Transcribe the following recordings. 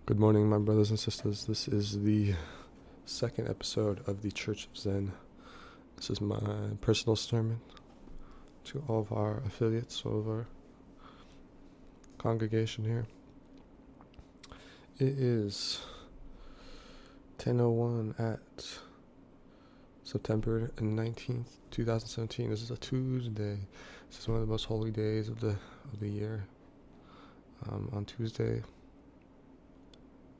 Good morning, my brothers and sisters. This is the second episode of the Church of Xen. This is my personal sermon to all of our affiliates, all of our congregation here. It is 10:01 at September 19th, 2017. This is a Tuesday. This is one of the most holy days of the year. On Tuesday,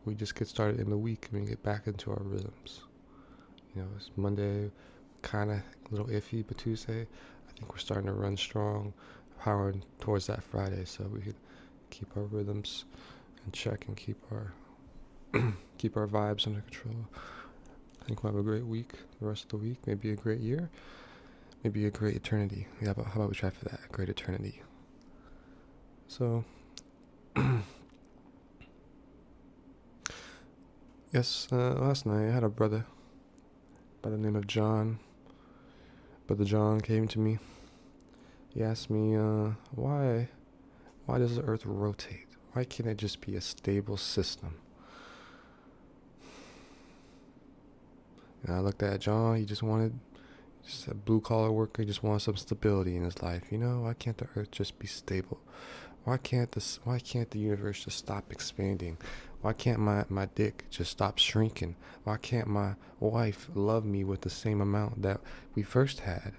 we just get started in the week and we get back into our rhythms. It's Monday, kind of a little iffy, but Tuesday, I think we're starting to run strong, powering towards that Friday, so we can keep our rhythms in check and keep our keep our vibes under control. I think we'll have a great week. The rest of the week, maybe a great year, maybe a great eternity. How about we try for that? A great eternity. So. Yes, last night I had a brother by the name of John. Brother John came to me. He asked me, why does the earth rotate? Why can't it just be a stable system? And I looked at John. He just a blue-collar worker. He just wanted some stability in his life. Why can't the earth just be stable? Why can't the universe just stop expanding? Why can't my dick just stop shrinking? Why can't my wife love me with the same amount that we first had?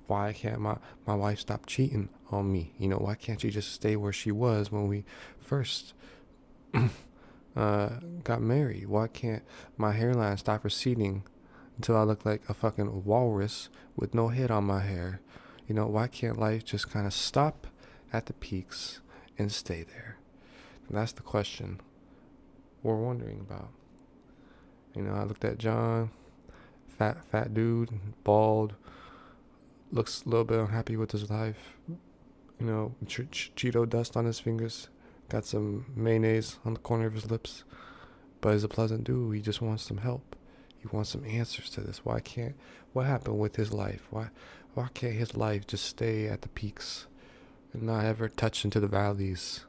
Why can't my wife stop cheating on me? Why can't she just stay where she was when we first got married? Why can't my hairline stop receding until I look like a fucking walrus with no head on my hair? Why can't life just kind of stop at the peaks and stay there? And that's the question we're wondering about. I looked at John, fat dude, bald, looks a little bit unhappy with his life. Cheeto dust on his fingers, got some mayonnaise on the corner of his lips, but he's a pleasant dude. He just wants some help. He wants some answers to this. What happened with his life? Why can't his life just stay at the peaks and not ever touch into the valleys?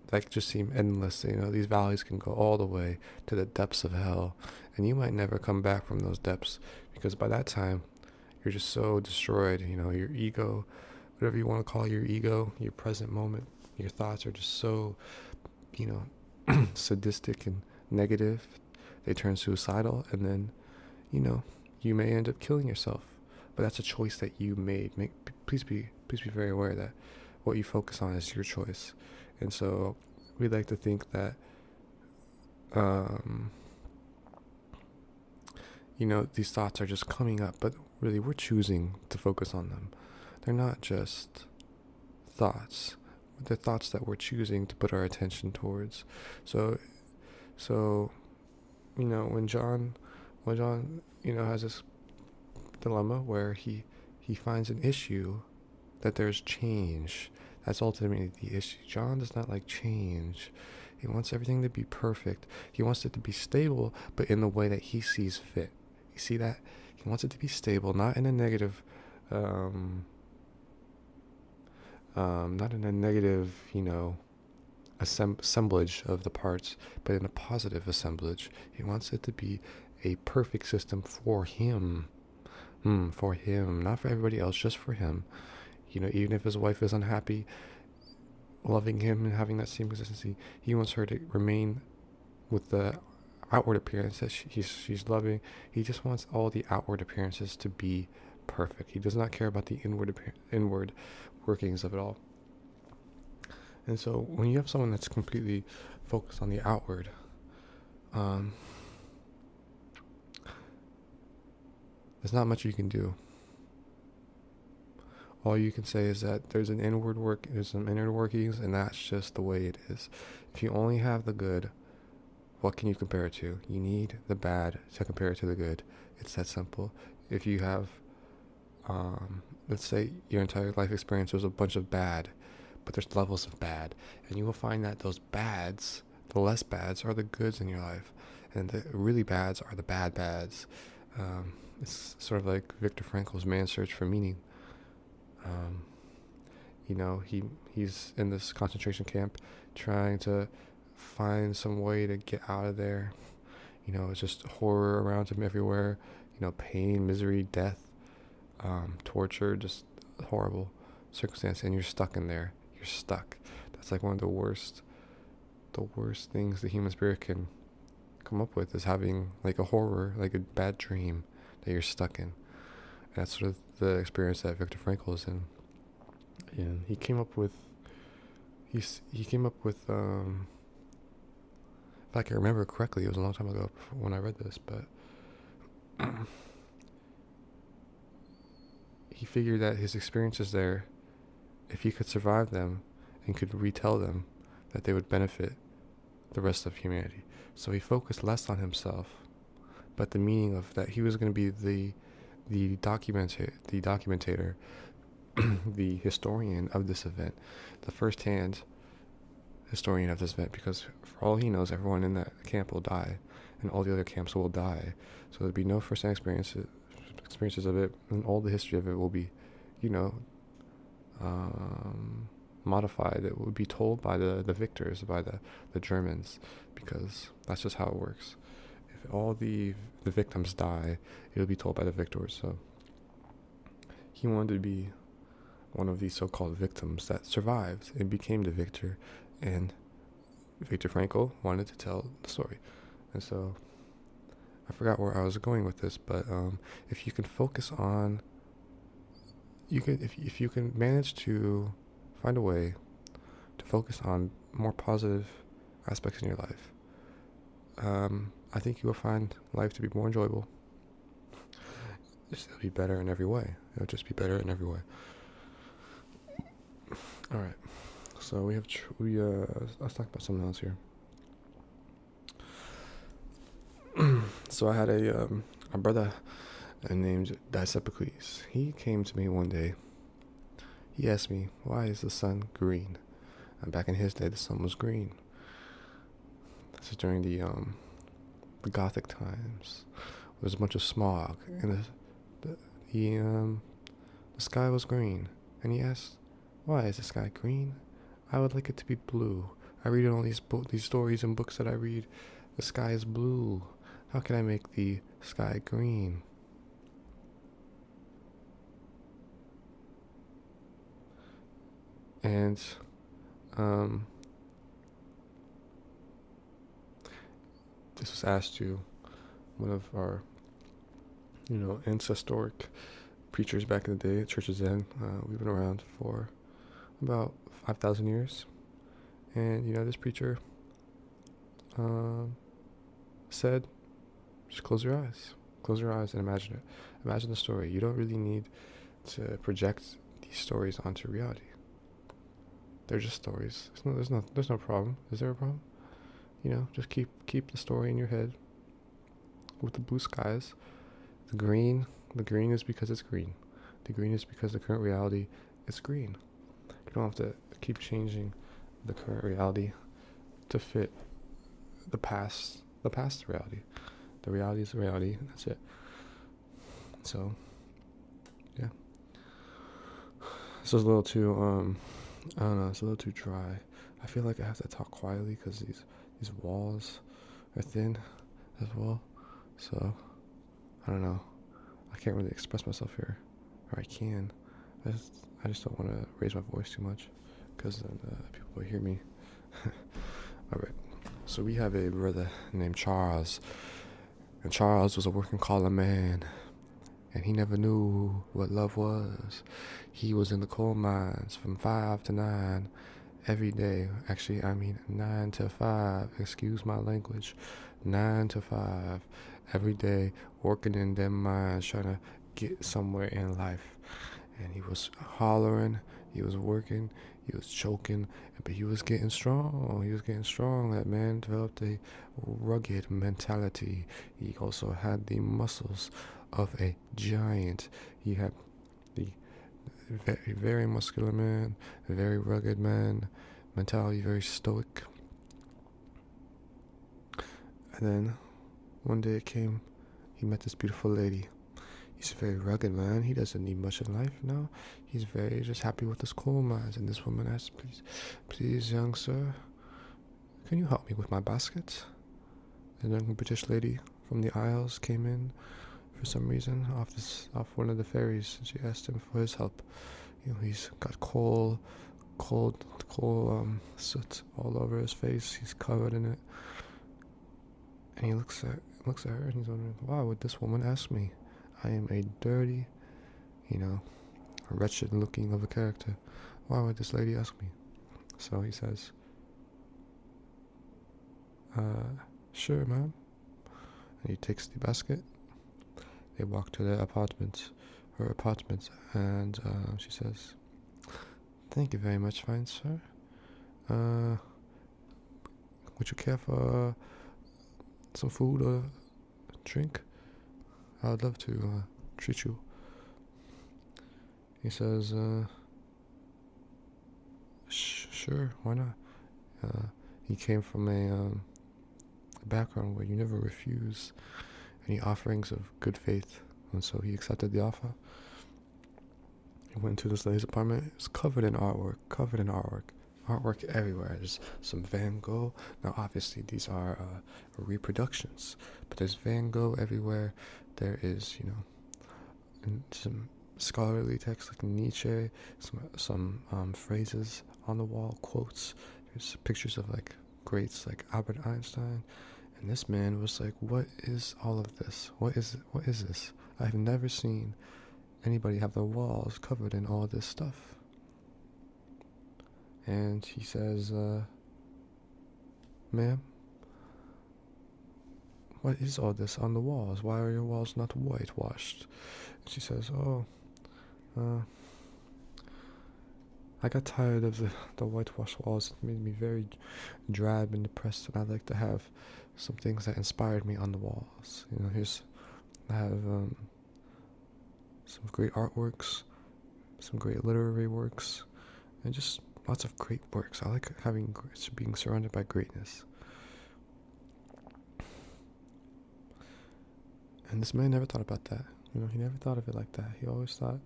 That just seem endless. These valleys can go all the way to the depths of hell, and you might never come back from those depths, because by that time you're just so destroyed. Your ego, whatever you want to call your ego, your present moment, your thoughts are just so sadistic and negative. They turn suicidal, and then you may end up killing yourself. But that's a choice that you made. Please be very aware that what you focus on is your choice. And so we like to think that, these thoughts are just coming up, but really we're choosing to focus on them. They're not just thoughts. They're thoughts that we're choosing to put our attention towards. So when John has this dilemma where he finds an issue, that there's change. That's ultimately the issue. John does not like change. He wants everything to be perfect. He wants it to be stable, but in the way that he sees fit. You see that? He wants it to be stable, not in a negative, assemblage of the parts, but in a positive assemblage. He wants it to be a perfect system for him. For him, not for everybody else, just for him. Even if his wife is unhappy, loving him and having that same consistency, he wants her to remain with the outward appearance that she's loving. He just wants all the outward appearances to be perfect. He does not care about the inward workings of it all. And so when you have someone that's completely focused on the outward, there's not much you can do. All you can say is that there's some inward workings, and that's just the way it is. If you only have the good, what can you compare it to? You need the bad to compare it to the good. It's that simple. If you have, let's say your entire life experience was a bunch of bad, but there's levels of bad, and you will find that those bads, the less bads, are the goods in your life, and the really bads are the bad bads. It's sort of like Viktor Frankl's Man's Search for Meaning. He's in this concentration camp trying to find some way to get out of there. It's just horror around him everywhere. Pain, misery, death, torture, just horrible circumstance, and you're stuck in there. You're stuck. That's like one of the worst things the human spirit can come up with, is having like a horror, like a bad dream that you're stuck in. And that's sort of the experience that Viktor Frankl is in. And he came up with if I can remember correctly, it was a long time ago when I read this, but he figured that his experiences there, if he could survive them and could retell them, that they would benefit the rest of humanity. So he focused less on himself, but the meaning of that he was going to be the documentator, the historian of this event, the first-hand historian of this event, because for all he knows, everyone in that camp will die, and all the other camps will die. So there'll be no first-hand experiences of it, and all the history of it will be, modified. It would be told by the victors, by the Germans, because that's just how it works. If all the victims die, it'll be told by the victors. So he wanted to be one of these so-called victims that survived and became the victor, and Viktor Frankl wanted to tell the story. And so I forgot where I was going with this, but if you can focus on, if you can manage to find a way to focus on more positive aspects in your life, I think you will find life to be more enjoyable. It'll be better in every way. It'll just be better in every way. All right. So let's talk about something else here. So I had a brother named Disepicles. He came to me one day. He asked me, why is the sun green? And back in his day, the sun was green. This is during the Gothic times. There was a bunch of smog, and the sky was green. And he asked, why is the sky green? I would like it to be blue. I read in all these stories and books that I read, the sky is blue. How can I make the sky green? And this was asked to one of our, ancestoric preachers back in the day, Church of Xen. We've been around for about 5,000 years. And, this preacher said, just close your eyes. Close your eyes and imagine it. Imagine the story. You don't really need to project these stories onto reality. They're just stories. There's no problem. Is there a problem? Just keep the story in your head with the blue skies. The green is because it's green. The green is because the current reality is green. You don't have to keep changing the current reality to fit the past reality. The reality is the reality, and that's it. So, yeah. This is a little too, I don't know, it's a little too dry. I feel like I have to talk quietly because these walls are thin as well. So, I don't know. I can't really express myself here. Or I can. I just don't want to raise my voice too much because then people will hear me. Alright. So we have a brother named Charles. And Charles was a working collar man. And he never knew what love was. He was in the coal mines from 5 to 9 every day. Actually, 9 to 5. Excuse my language. 9 to 5 every day, working in them mines, trying to get somewhere in life. And he was hollering, he was working, he was choking, but he was getting strong. That man developed a rugged mentality. He also had the muscles of a giant. He had the very, very muscular man, a very rugged man, mentality, very stoic. And then one day it came, he met this beautiful lady. He's a very rugged man. He doesn't need much in life now. He's very just happy with his coal mines. And this woman asked, please, young sir, can you help me with my basket? A young British lady from the Isles came in for some reason off one of the ferries, and she asked him for his help. He's got coal soot all over his face. He's covered in it, and he looks at her and he's wondering, why would this woman ask me? I am a dirty, wretched looking of a character. Why would this lady ask me? So he says, sure, ma'am. And he takes the basket. They walk to her apartment, and she says, thank you very much, fine sir. Would you care for some food or drink? I would love to treat you. He says, sure, why not? He came from a background where you never refuse any offerings of good faith, and so he accepted the offer. He went to this lady's apartment. It's covered in artwork everywhere. There's some Van Gogh. Now, obviously, these are reproductions, but there's Van Gogh everywhere. There is, some scholarly texts like Nietzsche, some phrases on the wall, quotes. There's pictures of like greats like Albert Einstein. And this man was like, what is all of this? What is this? I've never seen anybody have their walls covered in all this stuff. And he says, ma'am, what is all this on the walls? Why are your walls not whitewashed? And she says, I got tired of the whitewashed walls. It made me very drab and depressed, and I'd like to have some things that inspired me on the walls. I have some great artworks, some great literary works, and just lots of great works. I like being surrounded by greatness. And this man never thought about that. He never thought of it like that. He always thought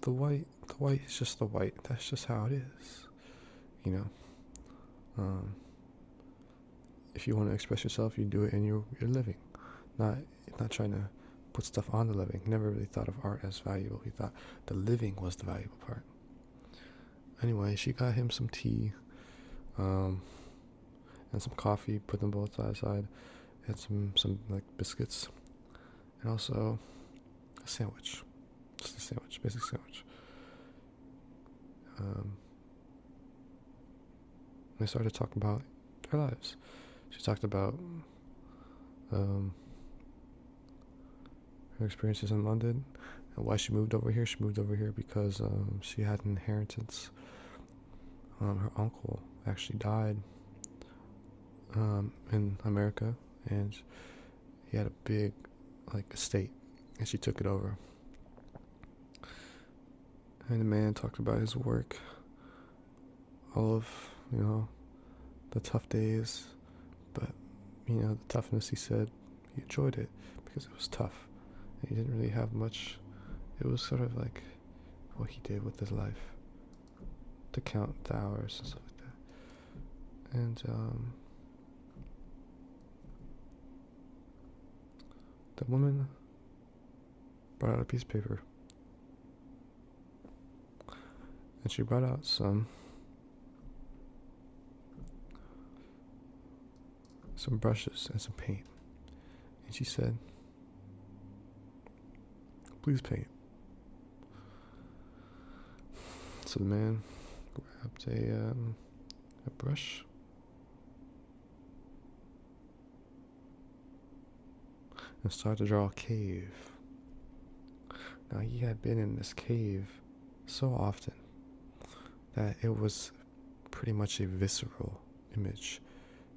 the white is just the white. That's just how it is. If you want to express yourself, you do it in your living, not trying to put stuff on the living. He never really thought of art as valuable. He thought the living was the valuable part. Anyway, she got him some tea, and some coffee. Put them both side by side, and some like biscuits, and also a sandwich. Just a sandwich, basic sandwich. They started talking about their lives. She talked about her experiences in London and why she moved over here. She moved over here because she had an inheritance. Her uncle actually died in America, and he had a big estate, and she took it over. And the man talked about his work, all of, the tough days, but, the toughness, he said, he enjoyed it because it was tough. And he didn't really have much. It was sort of like what he did with his life, to count the hours and stuff like that. And, the woman brought out a piece of paper. And she brought out some brushes and some paint. And she said, please paint. So the man grabbed a brush and started to draw a cave. Now, he had been in this cave so often that it was pretty much a visceral image.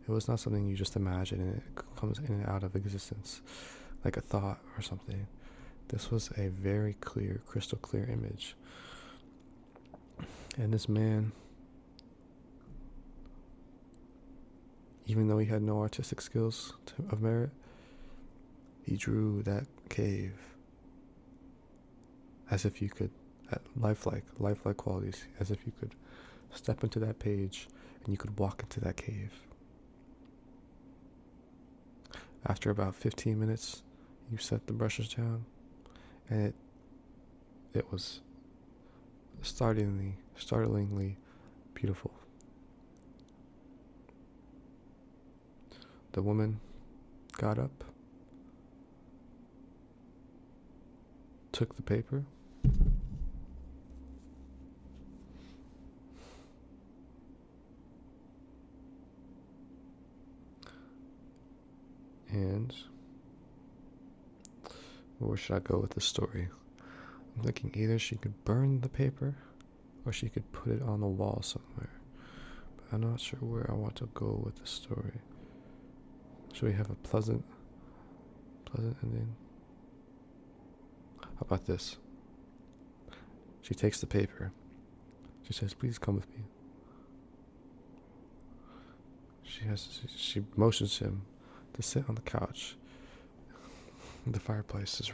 It was not something you just imagine and it comes in and out of existence like a thought or something. This was a very clear, crystal clear image. And this man, even though he had no artistic skills of merit, he drew that cave as if you could, lifelike qualities, as if you could step into that page, and you could walk into that cave. After about 15 minutes, you set the brushes down, and it was startlingly beautiful. The woman got up, took the paper, and where should I go with this story? I'm thinking either she could burn the paper or she could put it on the wall somewhere. But I'm not sure where I want to go with the story. Should we have a pleasant ending? How about this? She takes the paper. She says, "Please come with me." She motions him to sit on the couch. The fireplace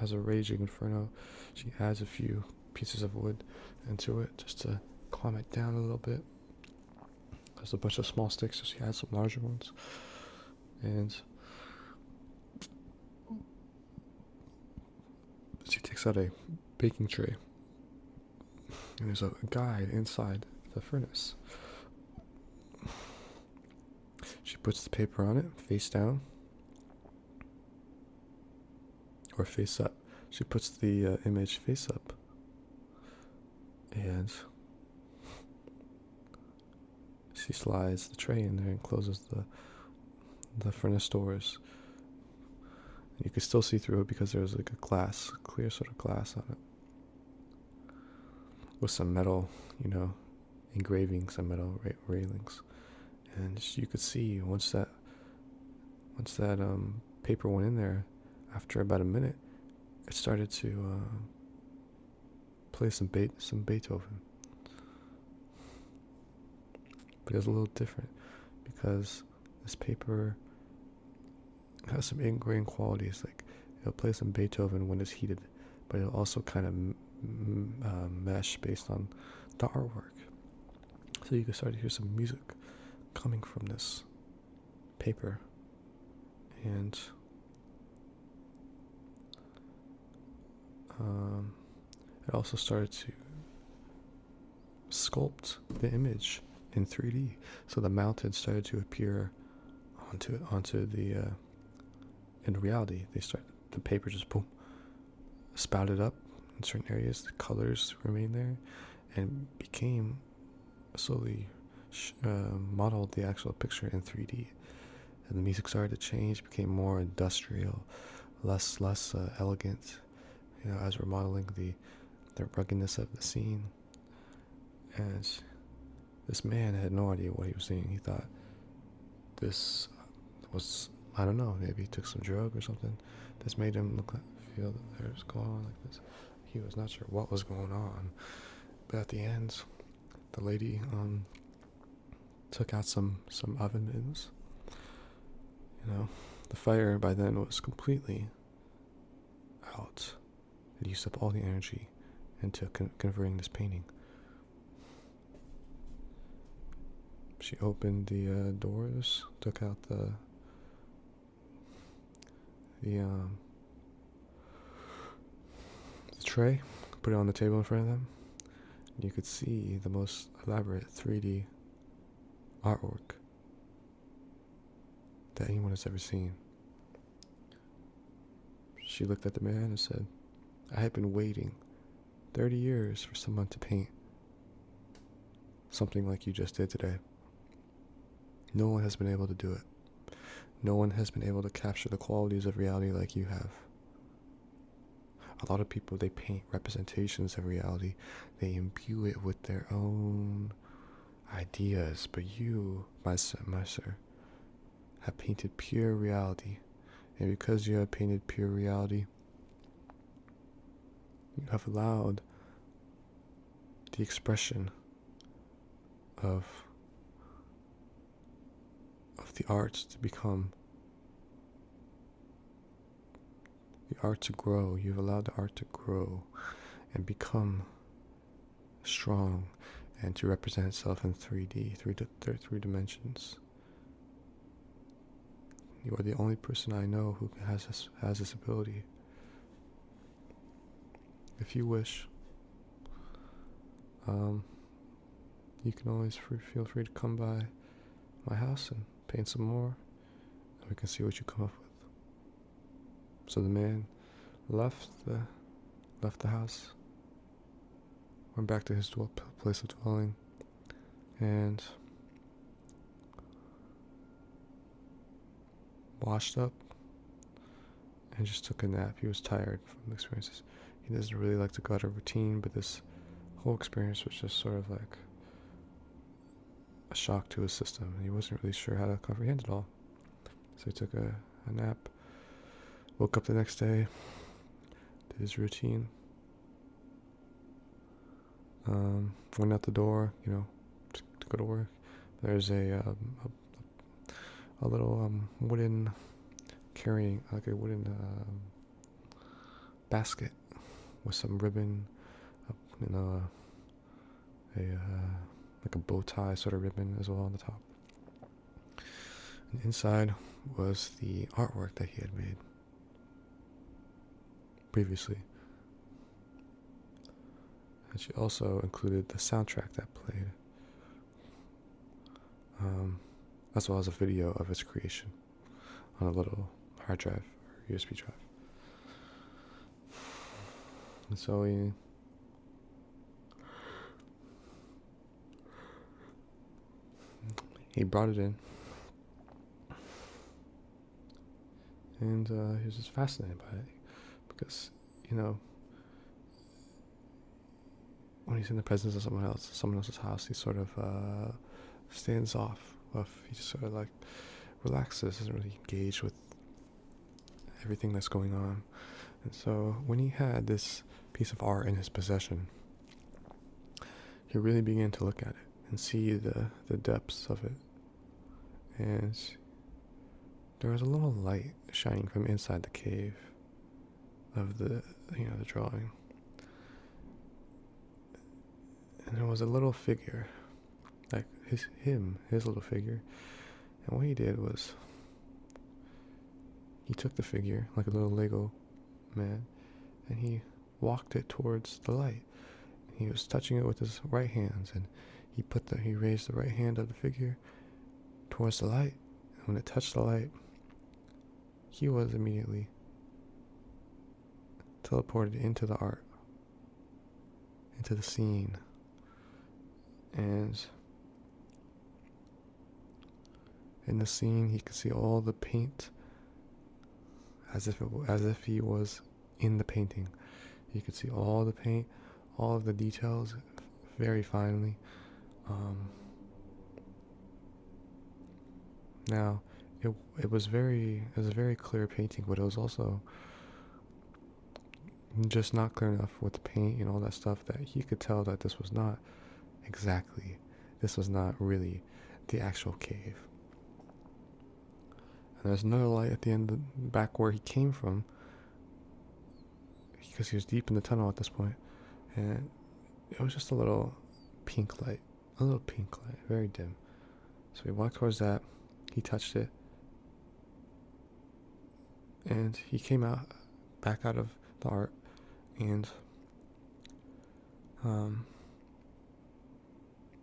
has a raging inferno. She adds a few pieces of wood into it just to calm it down a little bit. There's a bunch of small sticks, so she adds some larger ones. And she takes out a baking tray. And there's a guide inside the furnace. She puts the paper on it, face down. Or face up. She puts the image face up. And she slides the tray in there and closes the furnace doors. And you can still see through it because there's like a glass, clear sort of glass on it. With some metal, engraving, some metal railings. And you could see once that paper went in there, after about a minute, it started to play some Beethoven. But it was a little different because this paper has some ingrained qualities. Like it'll play some Beethoven when it's heated, but it'll also kind of mesh based on the artwork. So you can start to hear some music coming from this paper, and it also started to sculpt the image in 3D. So the mountains started to appear onto the in reality. The paper just boom spouted up in certain areas. The colors remained there and became slowly modeled the actual picture in 3D. And the music started to change, became more industrial, less elegant. As we're modeling the ruggedness of the scene. And this man had no idea what he was seeing. He thought this was, I don't know, maybe he took some drug or something. This made him feel that there's going on like this. He was not sure what was going on. But at the end, the lady took out some oven mitts. The fire by then was completely out. It used up all the energy into converting this painting. She opened the doors, took out the tray, put it on the table in front of them. And you could see the most elaborate 3D artwork that anyone has ever seen. She looked at the man and said, "I have been waiting 30 years for someone to paint something like you just did today. No one has been able to do it. No one has been able to capture the qualities of reality like you have. A lot of people, they paint representations of reality. They imbue it with their own ideas. But you, my sir, have painted pure reality. And because you have painted pure reality, you have allowed the expression of the arts to become, the art to grow. You've allowed the art to grow and become strong and to represent itself in 3D, three dimensions. You are the only person I know who has this ability. If you wish, you can always feel free to come by my house and paint some more, and we can see what you come up with. So the man left the house, went back to his place of dwelling, and washed up and just took a nap. He was tired from the experiences. He doesn't really like to go out of routine, but this whole experience was just sort of like a shock to his system, and he wasn't really sure how to comprehend it all. So he took a nap, woke up the next day, did his routine, went out the door, to go to work. There's a little wooden carrying, like a wooden basket with some ribbon, like a bow tie sort of ribbon as well on the top. And inside was the artwork that he had made previously. And she also included the soundtrack that played, as well as a video of its creation on a little hard drive or USB drive. And so he brought it in, and he was just fascinated by it, because when he's in the presence of someone else's house, he sort of stands off. He just sort of like relaxes, doesn't really engage with everything that's going on. And so when he had this piece of art in his possession, he really began to look at it and see the depths of it. And there was a little light shining from inside the cave of the drawing. And there was a little figure, like his little figure. And what he did was, he took the figure, like a little Lego man, and he walked it towards the light. He was touching it with his right hands, and he raised the right hand of the figure towards the light. And when it touched the light, he was immediately teleported into the art, into the scene. And in the scene, he could see all the paint as if he was in the painting. You could see all the paint, all of the details, very finely. Now, it was a very clear painting, but it was also just not clear enough with the paint and all that stuff that he could tell that this was not really the actual cave. And there's another light at the end, back where he came from, because he was deep in the tunnel at this point, and it was just a little pink light, very dim. So he walked towards that, he touched it, and he came back out of the art, and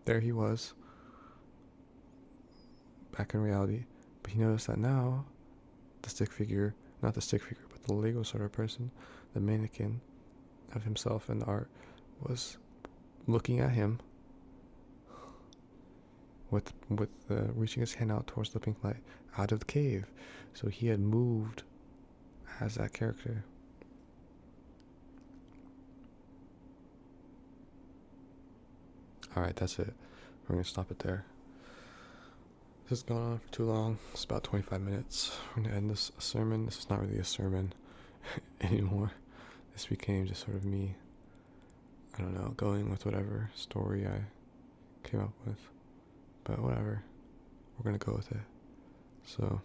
there he was, back in reality. But he noticed that now, not the stick figure, but the Lego sort of person, the mannequin of himself in the art, was looking at him with reaching his hand out towards the pink light out of the cave. So he had moved as that character. Alright, that's it. We're going to stop it there. This has gone on for too long. It's about 25 minutes. We're going to end this sermon. This is not really a sermon anymore. This became just sort of me, I don't know, going with whatever story I came up with. But whatever. We're going to go with it. So,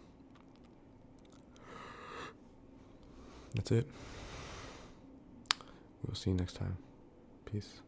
that's it. We'll see you next time. Peace.